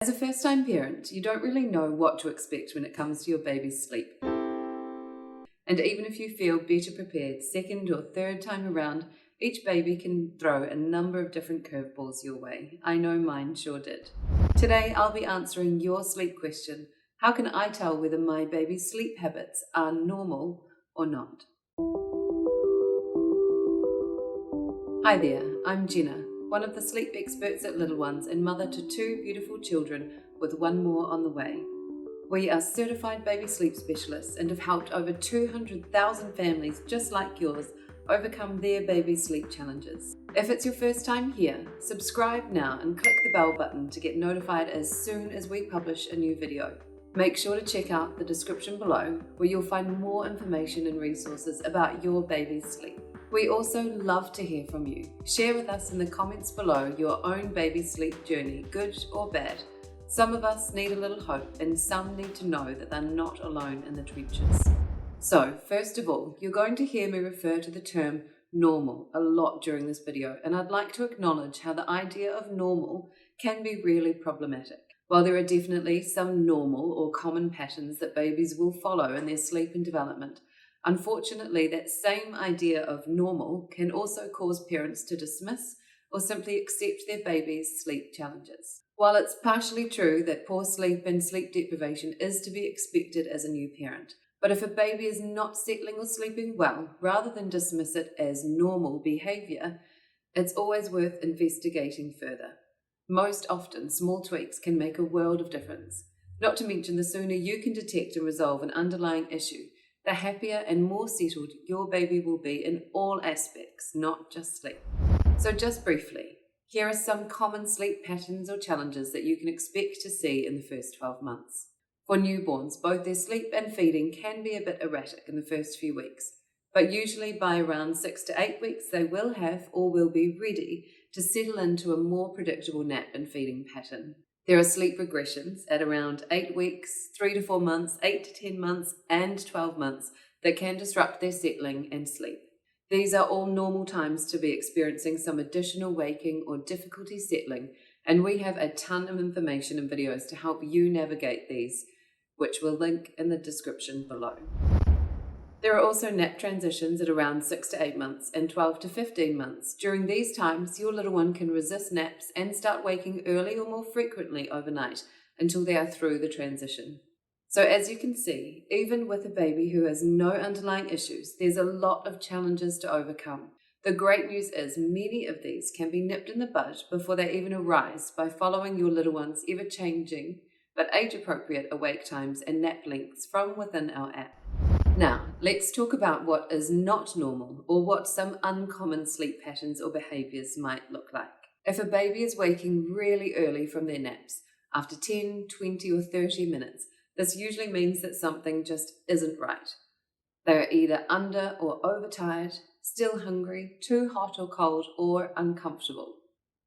As a first-time parent, you don't really know what to expect when it comes to your baby's sleep. And even if you feel better prepared second or third time around, each baby can throw a number of different curveballs your way. I know mine sure did. Today, I'll be answering your sleep question. How can I tell whether my baby's sleep habits are normal or not? Hi there, I'm Jenna, one of the sleep experts at Little Ones and mother to two beautiful children with one more on the way. We are certified baby sleep specialists and have helped over 200,000 families just like yours overcome their baby sleep challenges. If it's your first time here, subscribe now and click the bell button to get notified as soon as we publish a new video. Make sure to check out the description below where you'll find more information and resources about your baby's sleep. We also love to hear from you. Share with us in the comments below your own baby sleep journey, good or bad. Some of us need a little hope and some need to know that they're not alone in the trenches. So, first of all, you're going to hear me refer to the term normal a lot during this video, and I'd like to acknowledge how the idea of normal can be really problematic. While there are definitely some normal or common patterns that babies will follow in their sleep and development, unfortunately, that same idea of normal can also cause parents to dismiss or simply accept their baby's sleep challenges. While it's partially true that poor sleep and sleep deprivation is to be expected as a new parent, but if a baby is not settling or sleeping well, rather than dismiss it as normal behaviour, it's always worth investigating further. Most often, small tweaks can make a world of difference. Not to mention, the sooner you can detect and resolve an underlying issue, the happier and more settled your baby will be in all aspects, not just sleep. So just briefly, here are some common sleep patterns or challenges that you can expect to see in the first 12 months. For newborns, both their sleep and feeding can be a bit erratic in the first few weeks, but usually by around 6 to 8 weeks they will have or will be ready to settle into a more predictable nap and feeding pattern. There are sleep regressions at around 8 weeks, 3 to 4 months, 8 to 10 months, and 12 months that can disrupt their settling and sleep. These are all normal times to be experiencing some additional waking or difficulty settling, and we have a ton of information and videos to help you navigate these, which we'll link in the description below. There are also nap transitions at around 6 to 8 months and 12 to 15 months. During these times, your little one can resist naps and start waking early or more frequently overnight until they are through the transition. So as you can see, even with a baby who has no underlying issues, there's a lot of challenges to overcome. The great news is many of these can be nipped in the bud before they even arise by following your little one's ever-changing but age-appropriate awake times and nap lengths from within our app. Now, let's talk about what is not normal or what some uncommon sleep patterns or behaviours might look like. If a baby is waking really early from their naps, after 10, 20 or 30 minutes, this usually means that something just isn't right. They are either under or overtired, still hungry, too hot or cold, or uncomfortable.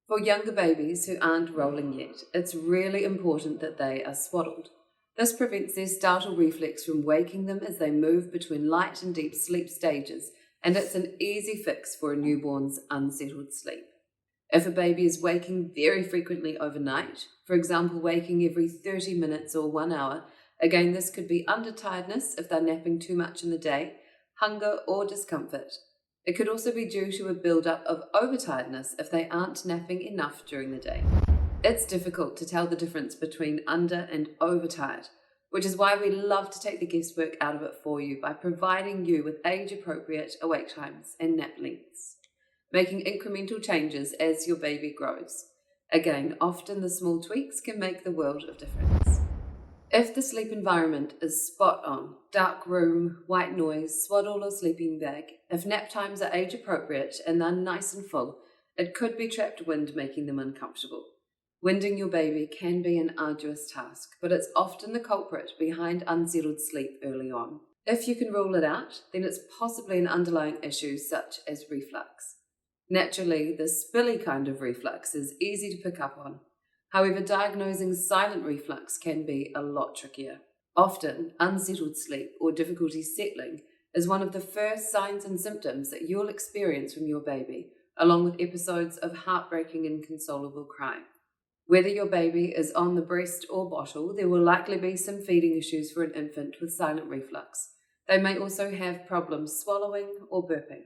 For younger babies who aren't rolling yet, it's really important that they are swaddled. This prevents their startle reflex from waking them as they move between light and deep sleep stages, and it's an easy fix for a newborn's unsettled sleep. If a baby is waking very frequently overnight, for example waking every 30 minutes or 1 hour, again this could be undertiredness if they're napping too much in the day, hunger or discomfort. It could also be due to a build-up of overtiredness if they aren't napping enough during the day. It's difficult to tell the difference between under and overtired, which is why we love to take the guesswork out of it for you by providing you with age-appropriate awake times and nap lengths, making incremental changes as your baby grows. Again, often the small tweaks can make the world of difference. If the sleep environment is spot on, dark room, white noise, swaddle or sleeping bag, if nap times are age appropriate and they're nice and full, it could be trapped wind making them uncomfortable. Winding your baby can be an arduous task, but it's often the culprit behind unsettled sleep early on. If you can rule it out, then it's possibly an underlying issue such as reflux. Naturally, the spilly kind of reflux is easy to pick up on. However, diagnosing silent reflux can be a lot trickier. Often, unsettled sleep or difficulty settling is one of the first signs and symptoms that you'll experience from your baby, along with episodes of heartbreaking and inconsolable crying. Whether your baby is on the breast or bottle, there will likely be some feeding issues for an infant with silent reflux. They may also have problems swallowing or burping.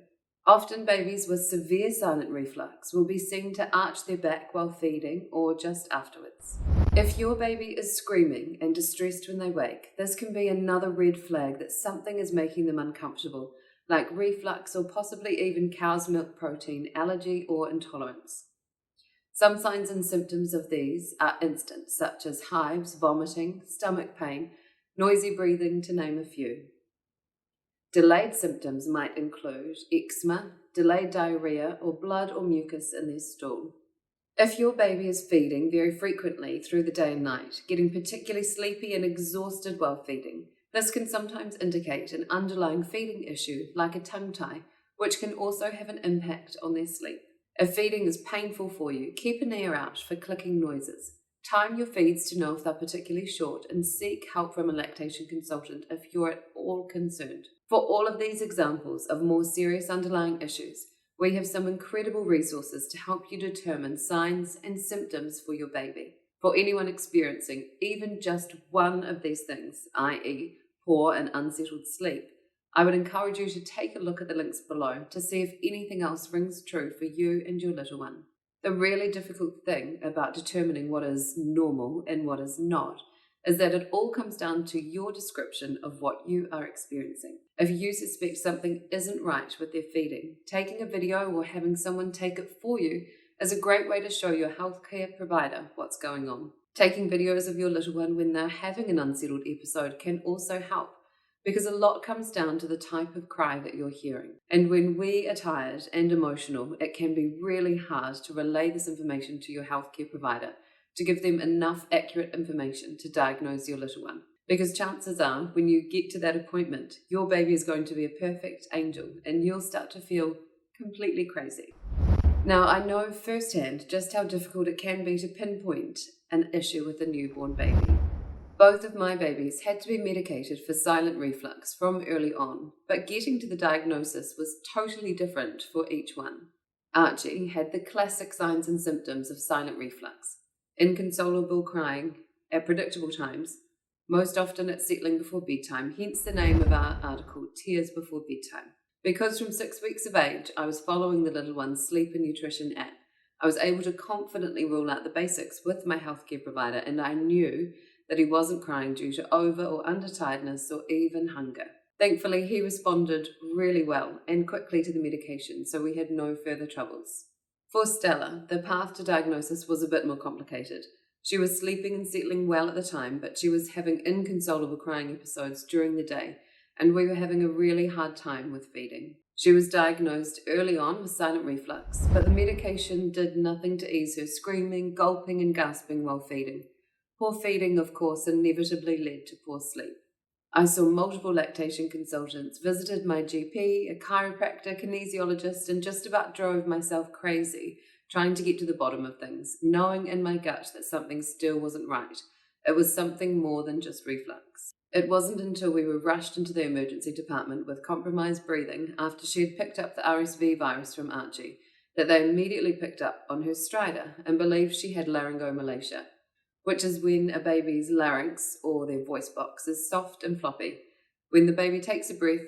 Often babies with severe silent reflux will be seen to arch their back while feeding or just afterwards. If your baby is screaming and distressed when they wake, this can be another red flag that something is making them uncomfortable, like reflux or possibly even cow's milk protein allergy or intolerance. Some signs and symptoms of these are instant, such as hives, vomiting, stomach pain, noisy breathing, to name a few. Delayed symptoms might include eczema, delayed diarrhea, or blood or mucus in their stool. If your baby is feeding very frequently through the day and night, getting particularly sleepy and exhausted while feeding, this can sometimes indicate an underlying feeding issue like a tongue tie, which can also have an impact on their sleep. If feeding is painful for you, keep an ear out for clicking noises. Time your feeds to know if they're particularly short and seek help from a lactation consultant if you're at all concerned. For all of these examples of more serious underlying issues, we have some incredible resources to help you determine signs and symptoms for your baby. For anyone experiencing even just one of these things, i.e., poor and unsettled sleep, I would encourage you to take a look at the links below to see if anything else rings true for you and your little one. The really difficult thing about determining what is normal and what is not is that it all comes down to your description of what you are experiencing. If you suspect something isn't right with their feeding, taking a video or having someone take it for you is a great way to show your healthcare provider what's going on. Taking videos of your little one when they're having an unsettled episode can also help, because a lot comes down to the type of cry that you're hearing. And when we are tired and emotional, it can be really hard to relay this information to your healthcare provider to give them enough accurate information to diagnose your little one. Because chances are, when you get to that appointment, your baby is going to be a perfect angel and you'll start to feel completely crazy. Now, I know firsthand just how difficult it can be to pinpoint an issue with a newborn baby. Both of my babies had to be medicated for silent reflux from early on, but getting to the diagnosis was totally different for each one. Archie had the classic signs and symptoms of silent reflux: inconsolable crying at predictable times, most often at settling before bedtime, hence the name of our article, Tears Before Bedtime. Because from 6 weeks of age, I was following the little one's sleep and nutrition app, I was able to confidently rule out the basics with my healthcare provider, and I knew that he wasn't crying due to over or under tiredness or even hunger. Thankfully, he responded really well and quickly to the medication, so we had no further troubles. For Stella, the path to diagnosis was a bit more complicated. She was sleeping and settling well at the time, but she was having inconsolable crying episodes during the day, and we were having a really hard time with feeding. She was diagnosed early on with silent reflux, but the medication did nothing to ease her screaming, gulping, and gasping while feeding. Poor feeding, of course, inevitably led to poor sleep. I saw multiple lactation consultants, visited my GP, a chiropractor, kinesiologist, and just about drove myself crazy trying to get to the bottom of things, knowing in my gut that something still wasn't right. It was something more than just reflux. It wasn't until we were rushed into the emergency department with compromised breathing after she had picked up the RSV virus from Archie that they immediately picked up on her stridor and believed she had laryngomalacia, which is when a baby's larynx, or their voice box, is soft and floppy. When the baby takes a breath,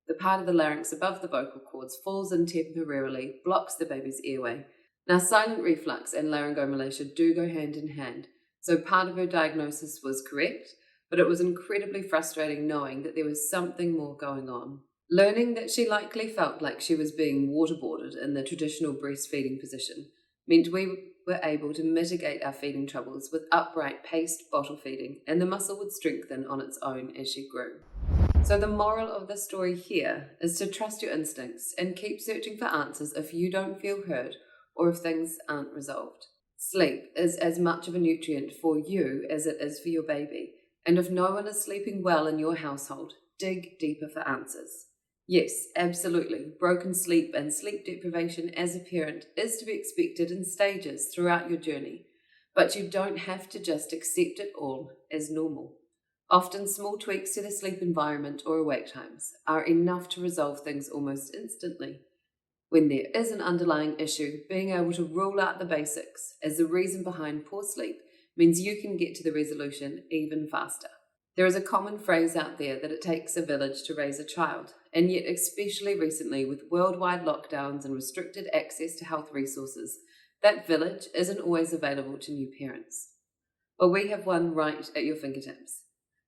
the part of the larynx above the vocal cords falls in temporarily, blocks the baby's airway. Now, silent reflux and laryngomalacia do go hand in hand, so part of her diagnosis was correct, but it was incredibly frustrating knowing that there was something more going on. Learning that she likely felt like she was being waterboarded in the traditional breastfeeding position meant we were able to mitigate our feeding troubles with upright paced bottle feeding, and the muscle would strengthen on its own as she grew. So the moral of the story here is to trust your instincts and keep searching for answers if you don't feel heard or if things aren't resolved. Sleep is as much of a nutrient for you as it is for your baby, and if no one is sleeping well in your household, dig deeper for answers. Yes, absolutely. Broken sleep and sleep deprivation as a parent is to be expected in stages throughout your journey, but you don't have to just accept it all as normal. Often small tweaks to the sleep environment or awake times are enough to resolve things almost instantly. When there is an underlying issue, being able to rule out the basics as the reason behind poor sleep means you can get to the resolution even faster. There is a common phrase out there that it takes a village to raise a child, and yet especially recently with worldwide lockdowns and restricted access to health resources, that village isn't always available to new parents. But we have one right at your fingertips.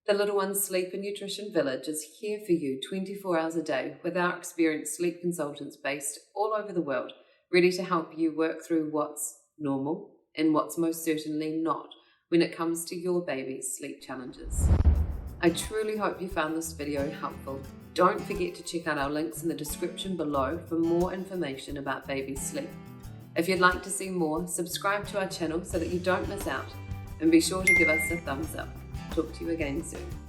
The Little Ones Sleep and Nutrition Village is here for you 24 hours a day with our experienced sleep consultants based all over the world, ready to help you work through what's normal and what's most certainly not when it comes to your baby's sleep challenges. I truly hope you found this video helpful. Don't forget to check out our links in the description below for more information about baby sleep. If you'd like to see more, subscribe to our channel so that you don't miss out, and be sure to give us a thumbs up. Talk to you again soon.